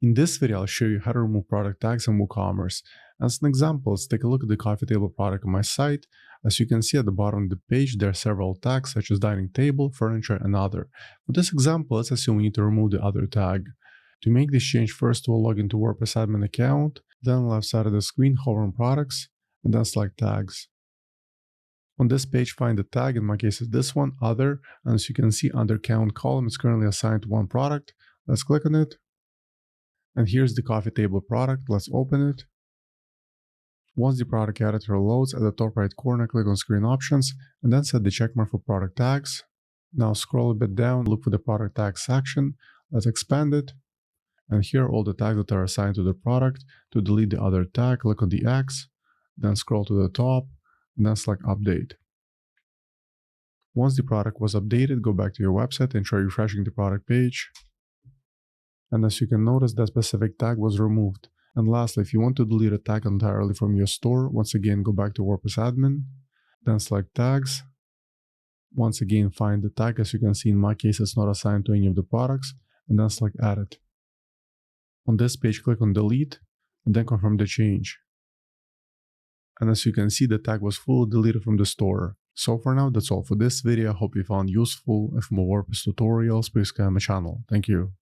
In this video, I'll show you how to remove product tags in WooCommerce. As an example, let's take a look at the coffee table product on my site. As you can see at the bottom of the page, there are several tags such as dining table, furniture, and other. For this example, let's assume we need to remove the other tag. To make this change, first we'll log into WordPress admin account, then on the left side of the screen, hover on products, and then select tags. On this page, find the tag, in my case it's this one, other, and as you can see under count column, it's currently assigned to one product. Let's click on it. And here's the coffee table product. Let's open it. Once the product editor loads, at the top right corner, click on Screen Options, and then set the checkmark for product tags. Now scroll a bit down, look for the product tags section. Let's expand it. And here are all the tags that are assigned to the product. To delete the other tag, click on the X, then scroll to the top, and then select Update. Once the product was updated, go back to your website and try refreshing the product page. And as you can notice, that specific tag was removed. And lastly, if you want to delete a tag entirely from your store, once again go back to WordPress admin, then select tags. Once again find the tag. As you can see, in my case it's not assigned to any of the products, and then select edit. On this page, click on delete and then confirm the change. And as you can see, the tag was fully deleted from the store. So for now, that's all for this video. I hope you found useful. If more WordPress tutorials, please come my channel. Thank you.